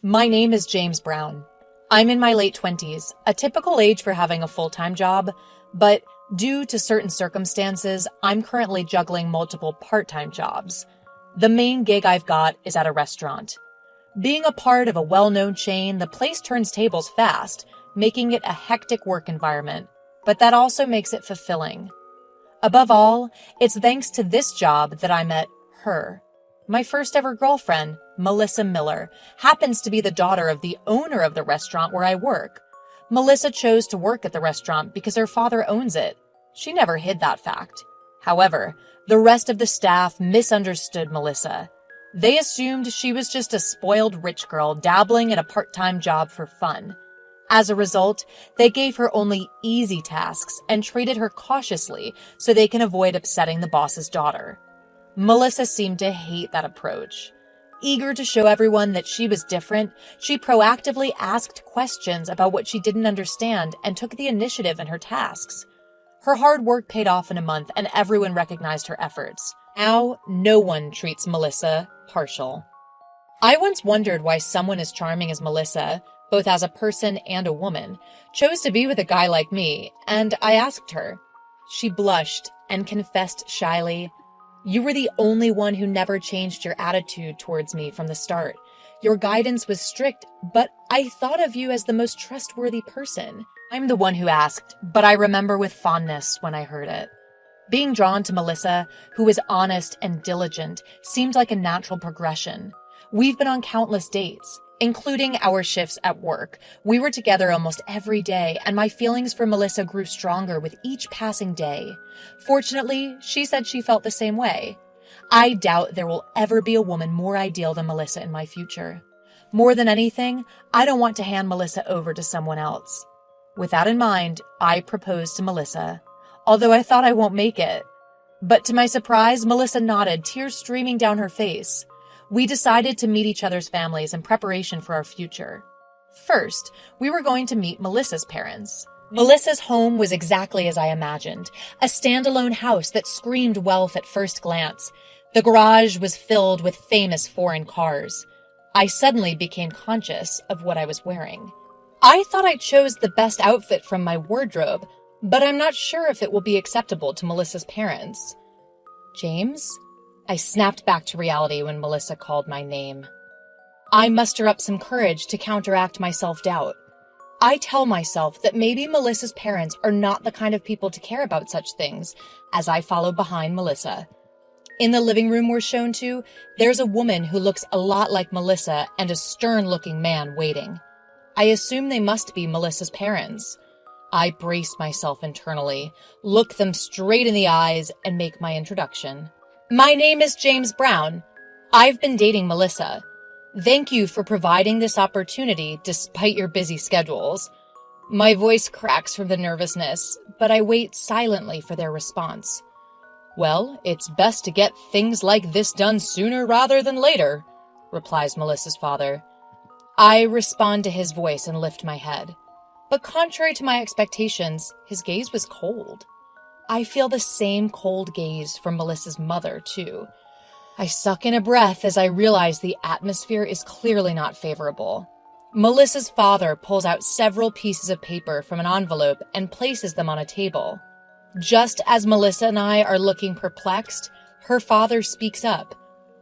My name is James Brown. I'm in my late 20s, a typical age for having a full-time job, but due to certain circumstances, I'm currently juggling multiple part-time jobs. The main gig I've got is at a restaurant. Being a part of a well-known chain, the place turns tables fast, making it a hectic work environment, but that also makes it fulfilling. Above all, it's thanks to this job that I met her. My first ever girlfriend, Melissa Miller, happens to be the daughter of the owner of the restaurant where I work. Melissa chose to work at the restaurant because her father owns it. She never hid that fact. However, the rest of the staff misunderstood Melissa. They assumed she was just a spoiled rich girl dabbling in a part-time job for fun. As a result, they gave her only easy tasks and treated her cautiously so they can avoid upsetting the boss's daughter. Melissa seemed to hate that approach. Eager to show everyone that she was different, she proactively asked questions about what she didn't understand and took the initiative in her tasks. Her hard work paid off in a month and everyone recognized her efforts. Now, no one treats Melissa partial. I once wondered why someone as charming as Melissa, both as a person and a woman, chose to be with a guy like me, and I asked her. She blushed and confessed shyly, "You were the only one who never changed your attitude towards me from the start. Your guidance was strict, but I thought of you as the most trustworthy person." I'm the one who asked, but I remember with fondness when I heard it. Being drawn to Melissa, who is honest and diligent, seemed like a natural progression. We've been on countless dates, including our shifts at work. We were together almost every day, and my feelings for Melissa grew stronger with each passing day. Fortunately, she said she felt the same way. I doubt there will ever be a woman more ideal than Melissa in my future. More than anything, I don't want to hand Melissa over to someone else. With that in mind, I proposed to Melissa, although I thought I won't make it. But to my surprise, Melissa nodded, tears streaming down her face. We decided to meet each other's families in preparation for our future. First, we were going to meet Melissa's parents. Melissa's home was exactly as I imagined, a standalone house that screamed wealth at first glance. The garage was filled with famous foreign cars. I suddenly became conscious of what I was wearing. I thought I chose the best outfit from my wardrobe, but I'm not sure if it will be acceptable to Melissa's parents. James? I snapped back to reality when Melissa called my name. I muster up some courage to counteract my self-doubt. I tell myself that maybe Melissa's parents are not the kind of people to care about such things, as I follow behind Melissa. In the living room we're shown to, there's a woman who looks a lot like Melissa and a stern-looking man waiting. I assume they must be Melissa's parents. I brace myself internally, look them straight in the eyes, and make my introduction. My name is James Brown. I've been dating Melissa. Thank you for providing this opportunity despite your busy schedules. My voice cracks from the nervousness, but I wait silently for their response. Well, it's best to get things like this done sooner rather than later, replies Melissa's father. I respond to his voice and lift my head. But contrary to my expectations, his gaze was cold. I feel the same cold gaze from Melissa's mother, too. I suck in a breath as I realize the atmosphere is clearly not favorable. Melissa's father pulls out several pieces of paper from an envelope and places them on a table. Just as Melissa and I are looking perplexed, her father speaks up.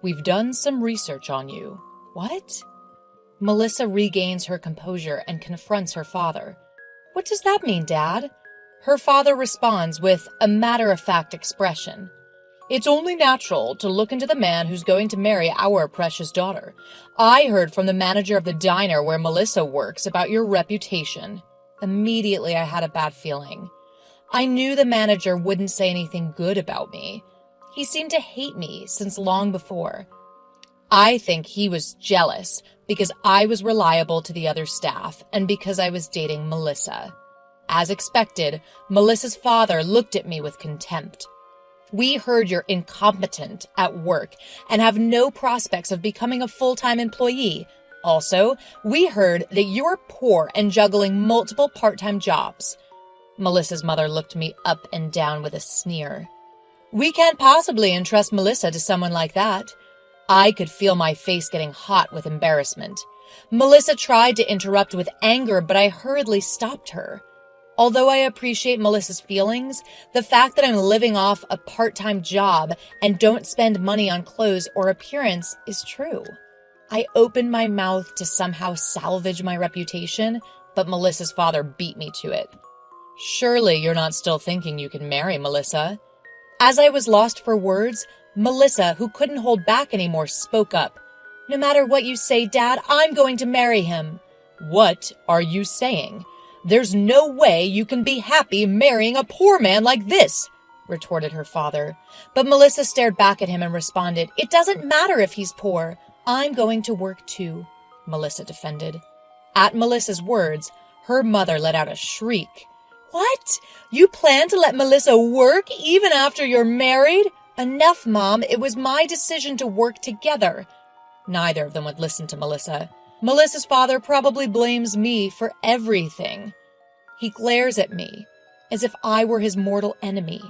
We've done some research on you. What? Melissa regains her composure and confronts her father. What does that mean, Dad? Her father responds with a matter-of-fact expression. It's only natural to look into the man who's going to marry our precious daughter. I heard from the manager of the diner where Melissa works about your reputation. Immediately I had a bad feeling. I knew the manager wouldn't say anything good about me. He seemed to hate me since long before. I think he was jealous because I was reliable to the other staff and because I was dating Melissa. As expected, Melissa's father looked at me with contempt. We heard you're incompetent at work and have no prospects of becoming a full-time employee. Also, we heard that you're poor and juggling multiple part-time jobs. Melissa's mother looked me up and down with a sneer. We can't possibly entrust Melissa to someone like that. I could feel my face getting hot with embarrassment. Melissa tried to interrupt with anger, but I hurriedly stopped her. Although I appreciate Melissa's feelings, the fact that I'm living off a part-time job and don't spend money on clothes or appearance is true. I opened my mouth to somehow salvage my reputation, but Melissa's father beat me to it. Surely you're not still thinking you can marry Melissa? As I was lost for words, Melissa, who couldn't hold back anymore, spoke up. No matter what you say, Dad, I'm going to marry him. What are you saying? There's no way you can be happy marrying a poor man like this, retorted her father. But Melissa stared back at him and responded, It doesn't matter if he's poor. I'm going to work too, Melissa defended. At Melissa's words, her mother let out a shriek. What? You plan to let Melissa work even after you're married? Enough, Mom. It was my decision to work together. Neither of them would listen to Melissa. Melissa's father probably blames me for everything. He glares at me as if I were his mortal enemy.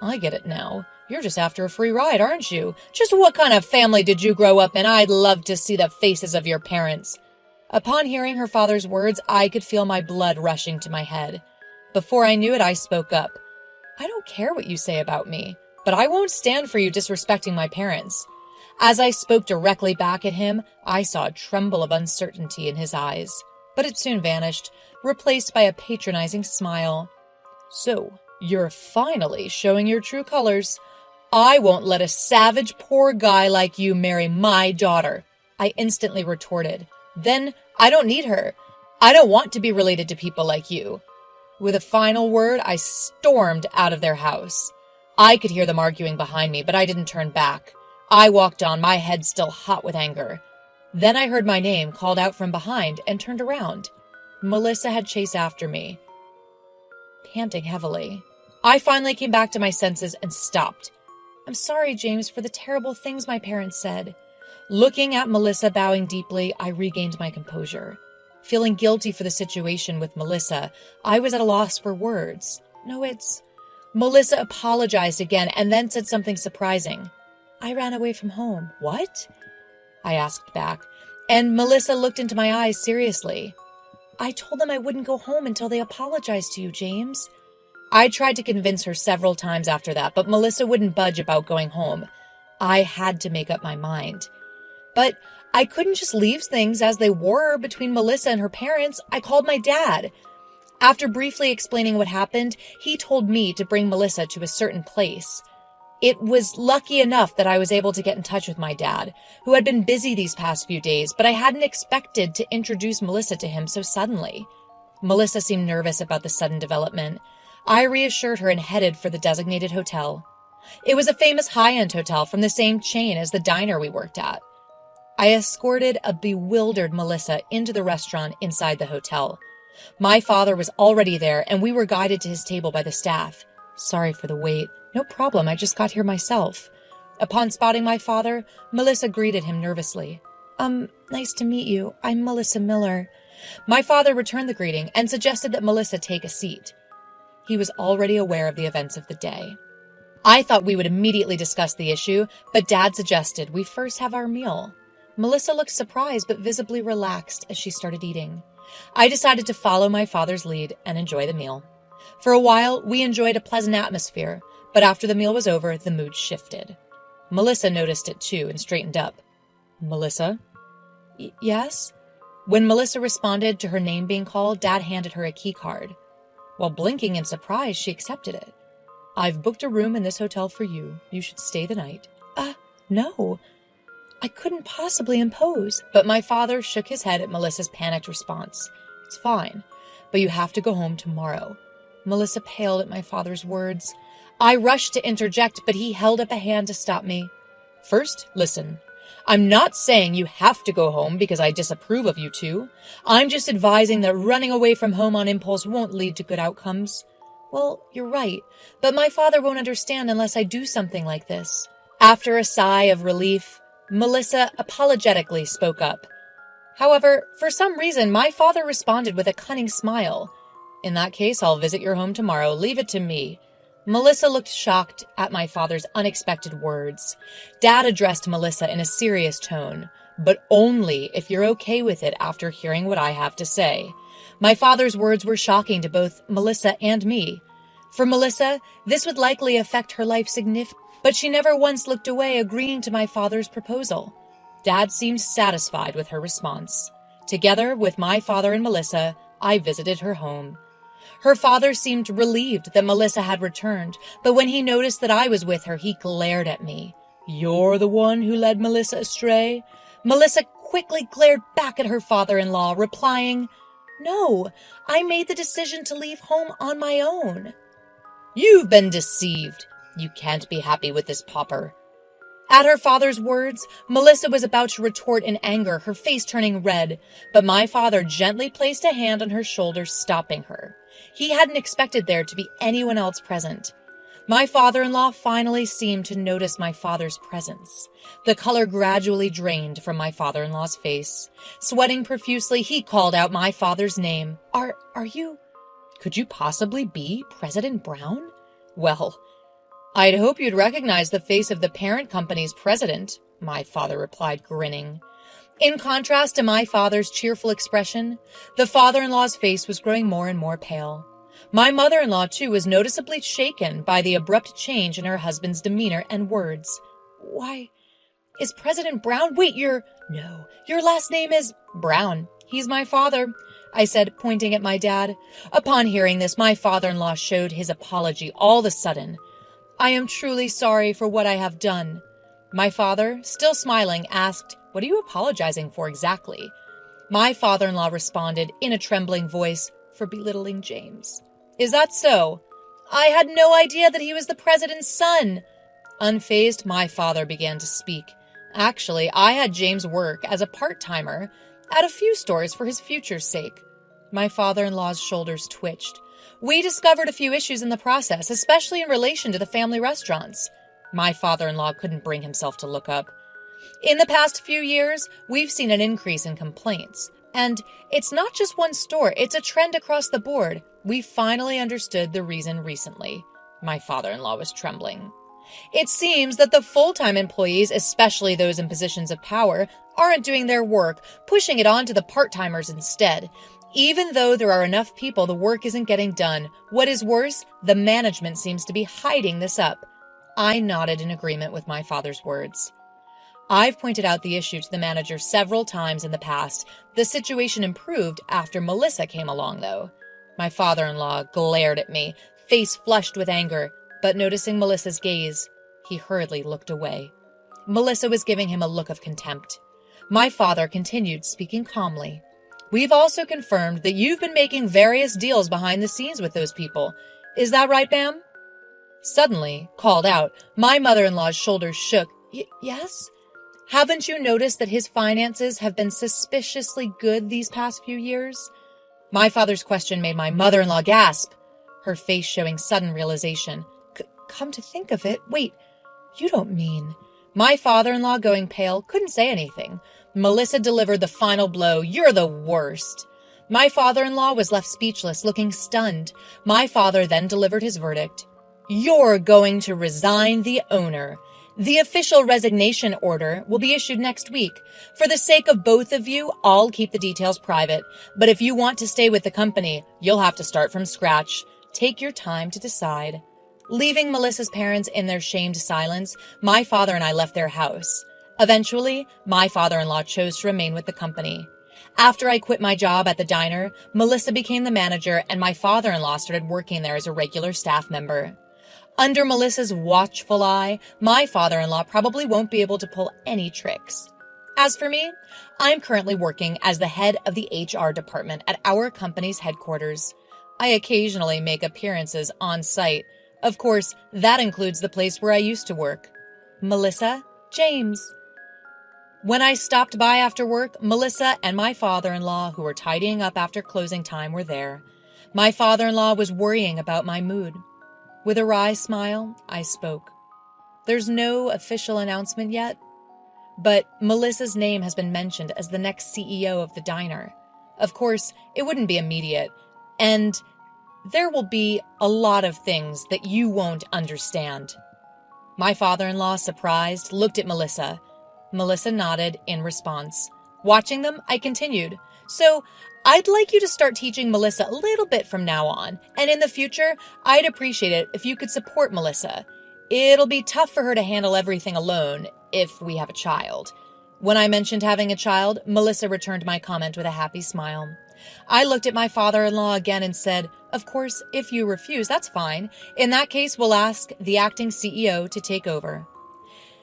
I get it now. You're just after a free ride, aren't you? Just what kind of family did you grow up in? I'd love to see the faces of your parents. Upon hearing her father's words, I could feel my blood rushing to my head. Before I knew it, I spoke up. I don't care what you say about me, but I won't stand for you disrespecting my parents. As I spoke directly back at him, I saw a tremble of uncertainty in his eyes, but it soon vanished, replaced by a patronizing smile. So, you're finally showing your true colors. I won't let a savage poor guy like you marry my daughter, I instantly retorted. Then, I don't need her. I don't want to be related to people like you. With a final word, I stormed out of their house. I could hear them arguing behind me, but I didn't turn back. I walked on, my head still hot with anger. Then I heard my name called out from behind and turned around. Melissa had chased after me, panting heavily. I finally came back to my senses and stopped. I'm sorry, James, for the terrible things my parents said. Looking at Melissa bowing deeply, I regained my composure. Feeling guilty for the situation with Melissa, I was at a loss for words. Melissa apologized again and then said something surprising. I ran away from home. What? I asked back, and Melissa looked into my eyes seriously. I told them I wouldn't go home until they apologized to you, James. I tried to convince her several times after that, but Melissa wouldn't budge about going home. I had to make up my mind. But I couldn't just leave things as they were between Melissa and her parents. I called my dad. After briefly explaining what happened, he told me to bring Melissa to a certain place. It was lucky enough that I was able to get in touch with my dad, who had been busy these past few days, but I hadn't expected to introduce Melissa to him so suddenly. Melissa seemed nervous about the sudden development. I reassured her and headed for the designated hotel. It was a famous high-end hotel from the same chain as the diner we worked at. I escorted a bewildered Melissa into the restaurant inside the hotel. My father was already there, and we were guided to his table by the staff. Sorry for the wait. No problem, I just got here myself. Upon spotting my father, Melissa greeted him nervously. Nice to meet you. I'm Melissa Miller. My father returned the greeting and suggested that Melissa take a seat. He was already aware of the events of the day. I thought we would immediately discuss the issue, but Dad suggested we first have our meal. Melissa looked surprised but visibly relaxed as she started eating. I decided to follow my father's lead and enjoy the meal. For a while, we enjoyed a pleasant atmosphere, but after the meal was over, the mood shifted. Melissa noticed it too and straightened up. Melissa? Yes? When Melissa responded to her name being called, Dad handed her a key card. While blinking in surprise, she accepted it. I've booked a room in this hotel for you. You should stay the night. No. I couldn't possibly impose. But my father shook his head at Melissa's panicked response. It's fine, but you have to go home tomorrow. Melissa paled at my father's words. I rushed to interject, but he held up a hand to stop me. First, listen. I'm not saying you have to go home because I disapprove of you two. I'm just advising that running away from home on impulse won't lead to good outcomes. Well, you're right, but my father won't understand unless I do something like this. After a sigh of relief, Melissa apologetically spoke up. However, for some reason, my father responded with a cunning smile. In that case, I'll visit your home tomorrow. Leave it to me. Melissa looked shocked at my father's unexpected words. Dad addressed Melissa in a serious tone. but only if you're okay with it after hearing what I have to say. My father's words were shocking to both Melissa and me. For Melissa, this would likely affect her life significantly, but she never once looked away, agreeing to my father's proposal. Dad seemed satisfied with her response. Together with my father and Melissa, I visited her home. Her father seemed relieved that Melissa had returned, but when he noticed that I was with her, he glared at me. "You're the one who led Melissa astray?" Melissa quickly glared back at her father-in-law, replying, "No, I made the decision to leave home on my own." "You've been deceived. You can't be happy with this pauper." At her father's words, Melissa was about to retort in anger, her face turning red, but my father gently placed a hand on her shoulder, stopping her. He hadn't expected there to be anyone else present. My father-in-law finally seemed to notice my father's presence. The color gradually drained from my father-in-law's face. Sweating profusely, he called out my father's name. Are you... Could you possibly be President Brown? Well, I'd hope you'd recognize the face of the parent company's president, my father replied, grinning. In contrast to my father's cheerful expression, the father-in-law's face was growing more and more pale. My mother-in-law, too, was noticeably shaken by the abrupt change in her husband's demeanor and words. "Why, is President Brown? Wait, your last name is Brown. He's my father," I said, pointing at my dad. Upon hearing this, my father-in-law showed his apology all of a sudden. "I am truly sorry for what I have done." My father, still smiling, asked, "What are you apologizing for exactly?" My father-in-law responded in a trembling voice, "For belittling James." "Is that so? I had no idea that he was the president's son." Unfazed, my father began to speak. "Actually, I had James work as a part-timer at a few stores for his future's sake." My father-in-law's shoulders twitched. "We discovered a few issues in the process, especially in relation to the family restaurants." My father-in-law couldn't bring himself to look up. "In the past few years, we've seen an increase in complaints. And it's not just one store, it's a trend across the board. We finally understood the reason recently." My father-in-law was trembling. "It seems that the full-time employees, especially those in positions of power, aren't doing their work, pushing it on to the part-timers instead. Even though there are enough people, the work isn't getting done. What is worse, the management seems to be hiding this up." I nodded in agreement with my father's words. "I've pointed out the issue to the manager several times in the past. The situation improved after Melissa came along, though." My father-in-law glared at me, face flushed with anger, but noticing Melissa's gaze, he hurriedly looked away. Melissa was giving him a look of contempt. My father continued, speaking calmly. "We've also confirmed that you've been making various deals behind the scenes with those people. Is that right, ma'am?" Suddenly, called out, my mother-in-law's shoulders shook. Yes? Haven't you noticed that his finances have been suspiciously good these past few years?" My father's question made my mother-in-law gasp, her face showing sudden realization. Come to think of it, wait, you don't mean... My father-in-law, going pale, couldn't say anything. Melissa delivered the final blow. "You're the worst." My father-in-law was left speechless, looking stunned. My father then delivered his verdict. "You're going to resign the owner. The official resignation order will be issued next week. For the sake of both of you, I'll keep the details private. But if you want to stay with the company, you'll have to start from scratch. Take your time to decide." Leaving Melissa's parents in their shamed silence, my father and I left their house. Eventually, my father-in-law chose to remain with the company. After I quit my job at the diner, Melissa became the manager and my father-in-law started working there as a regular staff member. Under Melissa's watchful eye, my father-in-law probably won't be able to pull any tricks. As for me, I'm currently working as the head of the HR department at our company's headquarters. I occasionally make appearances on site. Of course, that includes the place where I used to work. Melissa, James. When I stopped by after work, Melissa and my father-in-law, who were tidying up after closing time, were there. My father-in-law was worrying about my mood. With a wry smile, I spoke. "There's no official announcement yet, but Melissa's name has been mentioned as the next CEO of the diner. Of course, it wouldn't be immediate, and there will be a lot of things that you won't understand." My father-in-law, surprised, looked at Melissa. Melissa nodded in response. Watching them, I continued. So, I'd like you to start teaching Melissa a little bit from now on, and in the future, I'd appreciate it if you could support Melissa. It'll be tough for her to handle everything alone if we have a child. When I mentioned having a child, Melissa returned my comment with a happy smile. I looked at my father-in-law again and said, "Of course, if you refuse, that's fine. In that case, we'll ask the acting CEO to take over."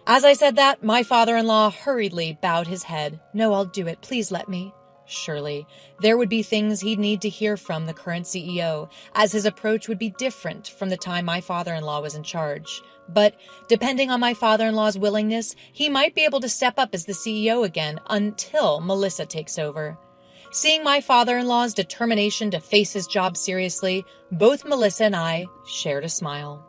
As I said that, my father-in-law hurriedly bowed his head. "No, I'll do it. Please let me." Surely, there would be things he'd need to hear from the current CEO, as his approach would be different from the time my father-in-law was in charge. But depending on my father-in-law's willingness, he might be able to step up as the CEO again until Melissa takes over. Seeing my father-in-law's determination to face his job seriously, both Melissa and I shared a smile.